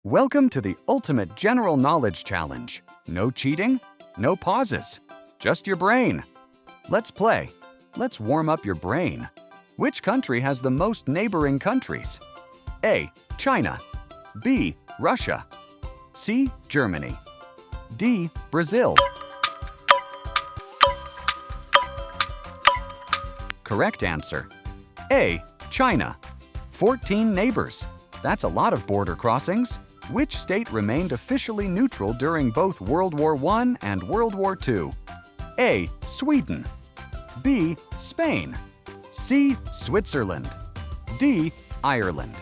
Welcome to the ultimate general knowledge challenge. No cheating, no pauses, just your brain. Let's play. Let's warm up your brain. Which country has the most neighboring countries? A. China. B. Russia. C. Germany. D. Brazil. Correct answer. A. China. 14 neighbors. That's a lot of border crossings. Which state remained officially neutral during both World War I and World War II? A. Sweden. B. Spain. C. Switzerland. D. Ireland.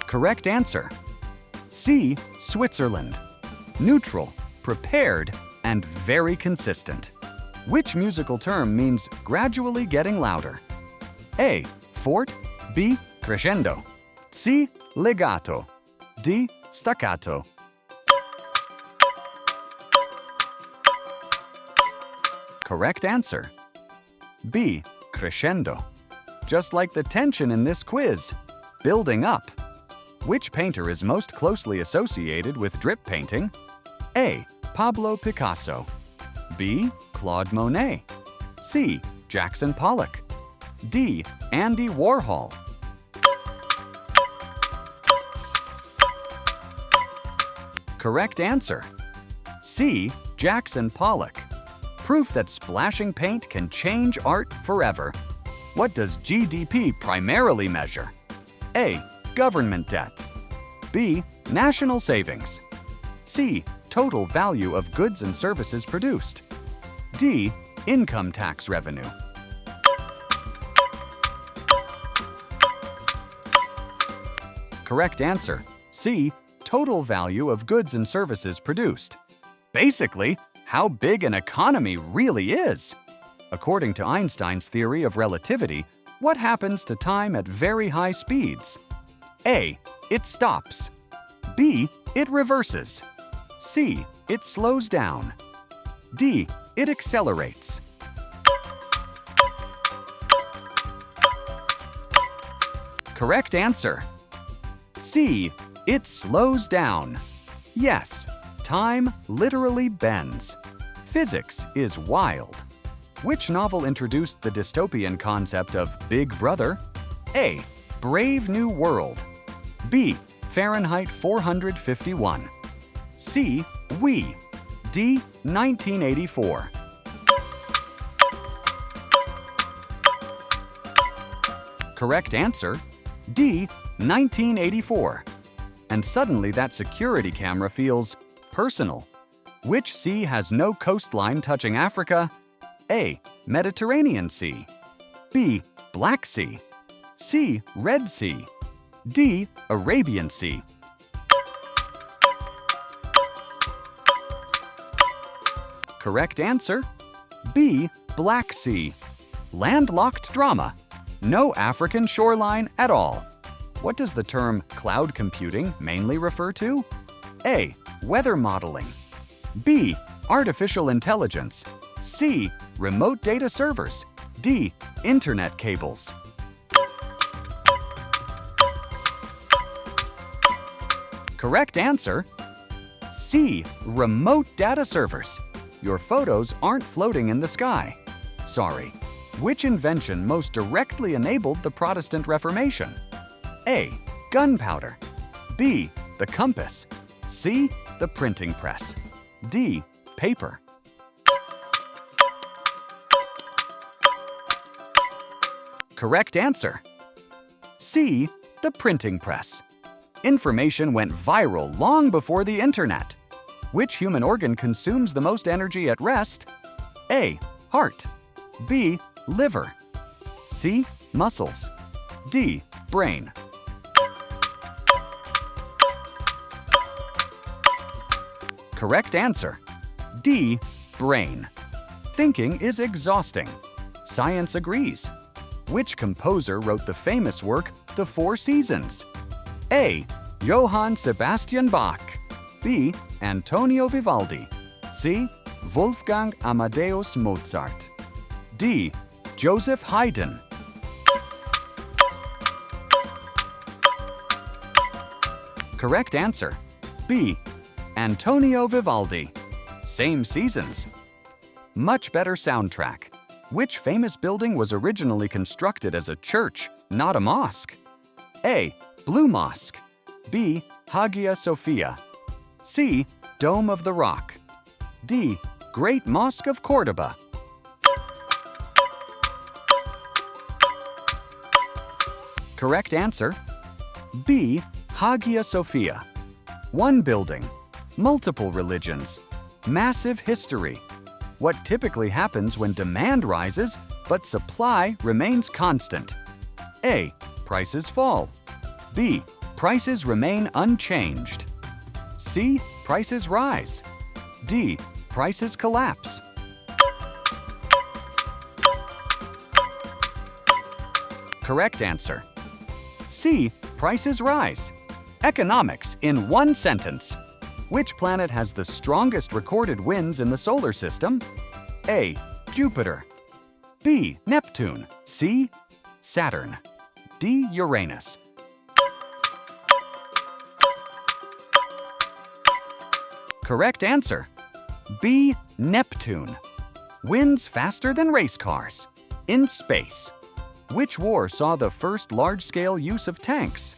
Correct answer. C. Switzerland. Neutral, prepared, and very consistent. Which musical term means gradually getting louder? A. Forte. B. Crescendo. C. Legato. D. Staccato. Correct answer. B. Crescendo. Just like the tension in this quiz. Building up. Which painter is most closely associated with drip painting? A. Pablo Picasso. B. Claude Monet. C. Jackson Pollock. D. Andy Warhol. Correct answer. C. Jackson Pollock. Proof that splashing paint can change art forever. What does GDP primarily measure? A. Government debt. B. National savings. C. Total value of goods and services produced. D. Income tax revenue. Correct answer. C. Total value of goods and services produced. Basically, how big an economy really is. According to Einstein's theory of relativity, what happens to time at very high speeds? A. It stops. B. It reverses. C. It slows down. D. It accelerates. Correct answer. C. It slows down. Yes, time literally bends. Physics is wild. Which novel introduced the dystopian concept of Big Brother? A. Brave New World. B. Fahrenheit 451. C. We. D. 1984. Correct answer. D. 1984. And suddenly that security camera feels personal. Which sea has no coastline touching Africa? A. Mediterranean Sea. B. Black Sea. C. Red Sea. D. Arabian Sea. Correct answer. B. Black Sea. Landlocked drama. No African shoreline at all. What does the term cloud computing mainly refer to? A. Weather modeling. B. Artificial intelligence. C. Remote data servers. D. Internet cables. Correct answer. C. Remote data servers. Your photos aren't floating in the sky. Sorry. Which invention most directly enabled the Protestant Reformation? A. Gunpowder. B. The compass. C. The printing press. D. Paper. Correct answer. C. The printing press. Information went viral long before the internet. Which human organ consumes the most energy at rest? A. Heart. B. Liver. C. Muscles. D. Brain. Correct answer. D. Brain. Thinking is exhausting. Science agrees. Which composer wrote the famous work, The Four Seasons? A. Johann Sebastian Bach. B. Antonio Vivaldi. C. Wolfgang Amadeus Mozart. D. Joseph Haydn. Correct answer. B. Antonio Vivaldi. Same seasons. Much better soundtrack. Which famous building was originally constructed as a church, not a mosque? A. Blue Mosque. B. Hagia Sophia. C. Dome of the Rock. D. Great Mosque of Cordoba. Correct answer. B. Hagia Sophia. One building, multiple religions, massive history. What typically happens when demand rises, but supply remains constant? A. Prices fall. B. Prices remain unchanged. C. Prices rise. D. Prices collapse. Correct answer. C. Prices rise. Economics in one sentence. Which planet has the strongest recorded winds in the solar system? A. Jupiter. B. Neptune. C. Saturn. D. Uranus. Correct answer. B. Neptune. Winds faster than race cars. In space. Which war saw the first large-scale use of tanks?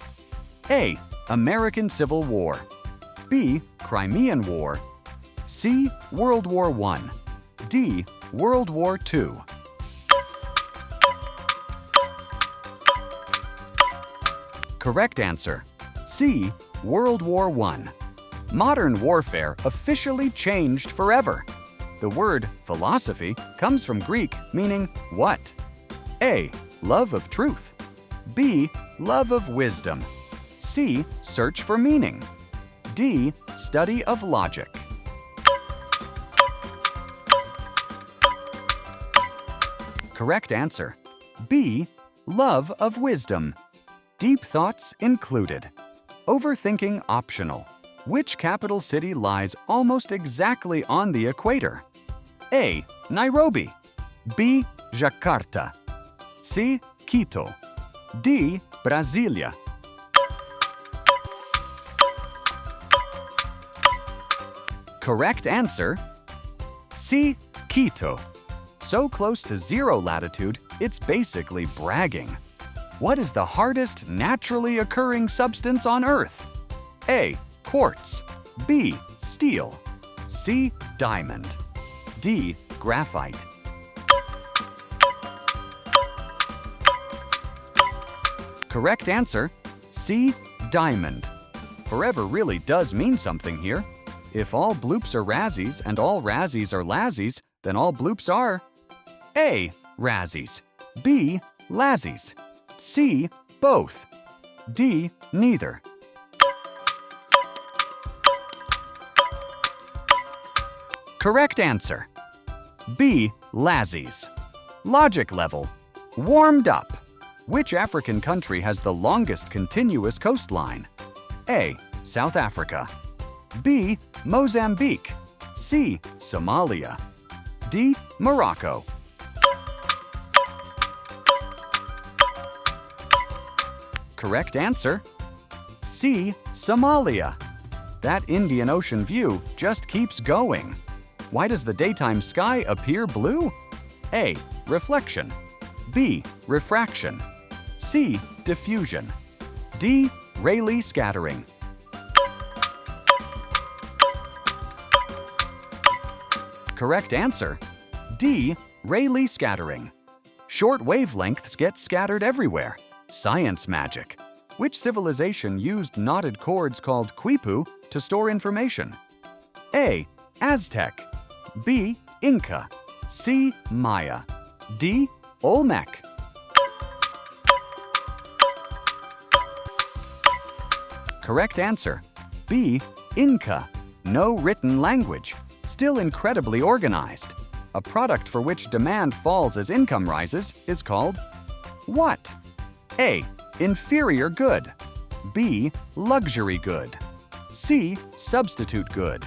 A. American Civil War. B. Crimean War. C. World War I. D. World War II. Correct answer. C. World War I. Modern warfare officially changed forever. The word philosophy comes from Greek meaning what? A. Love of truth. B. Love of wisdom. C. Search for meaning. D. Study of logic. Correct answer. B. Love of wisdom. Deep thoughts included. Overthinking optional. Which capital city lies almost exactly on the equator? A. Nairobi. B. Jakarta. C. Quito. D. Brasilia. Correct answer. C. Quito. So close to zero latitude, it's basically bragging. What is the hardest naturally occurring substance on Earth? A. Quartz. B. Steel. C. Diamond. D. Graphite. Correct answer. C. Diamond. Forever really does mean something here. If all bloops are Razzies and all Razzies are Lazzies, then all bloops are A. Razzies. B. Lazzies. C. Both. D. Neither. Correct answer. B. Lazzies. Logic level. Warmed up. Which African country has the longest continuous coastline? A. South Africa. B. Mozambique. C. Somalia. D. Morocco. Correct answer. C. Somalia. That Indian Ocean view just keeps going. Why does the daytime sky appear blue? A. Reflection. B. Refraction. C. Diffusion. D. Rayleigh scattering. Correct answer. D. Rayleigh scattering. Short wavelengths get scattered everywhere. Science magic. Which civilization used knotted cords called quipu to store information? A. Aztec. B. Inca. C. Maya. D. Olmec. Correct answer. B. Inca. No written language. Still incredibly organized. A product for which demand falls as income rises is called what? A. Inferior good. B. Luxury good. C. Substitute good.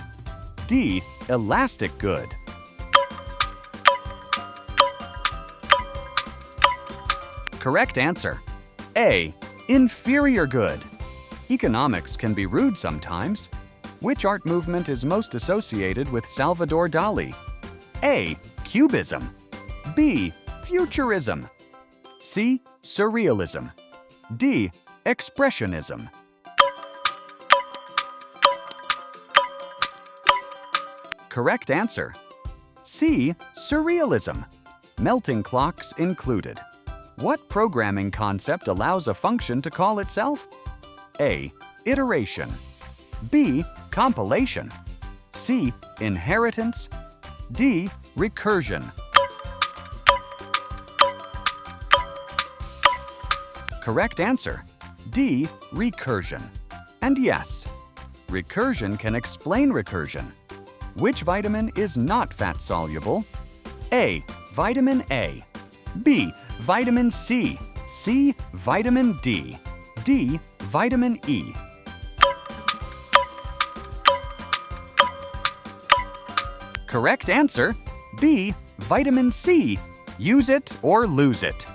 D. Elastic good. Correct answer. A. Inferior good. Economics can be rude sometimes. Which art movement is most associated with Salvador Dali? A. Cubism. B. Futurism. C. Surrealism. D. Expressionism. Correct answer. C. Surrealism. Melting clocks included. What programming concept allows a function to call itself? A. Iteration. B. Compilation. C. Inheritance. D. Recursion. Correct answer. D. Recursion. And yes, recursion can explain recursion. Which vitamin is not fat-soluble? A. Vitamin A. B. Vitamin C. C. Vitamin D. D. Vitamin E. Correct answer. B. Vitamin C. Use it or lose it.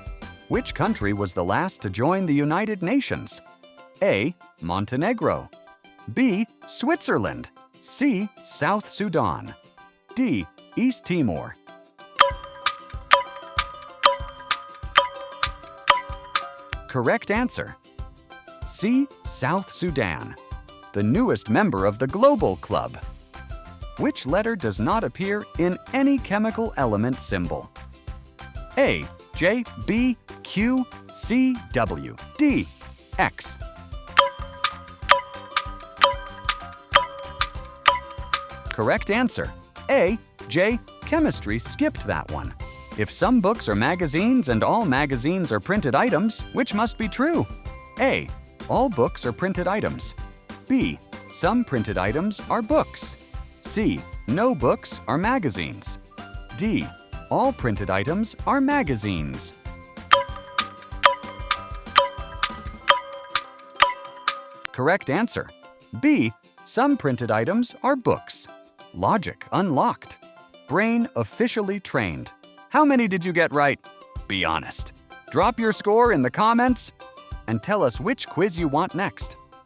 Which country was the last to join the United Nations? A. Montenegro. B. Switzerland. C. South Sudan. D. East Timor. Correct answer. C. South Sudan, the newest member of the Global Club. Which letter does not appear in any chemical element symbol? A. J, B, Q, C, W, D, X. Correct answer. A. J. Chemistry skipped that one. If some books are magazines and all magazines are printed items, which must be true? A. All books are printed items. B. Some printed items are books. C. No books are magazines. D. All printed items are magazines. Correct answer. B. Some printed items are books. Logic unlocked. Brain officially trained. How many did you get right? Be honest. Drop your score in the comments and tell us which quiz you want next.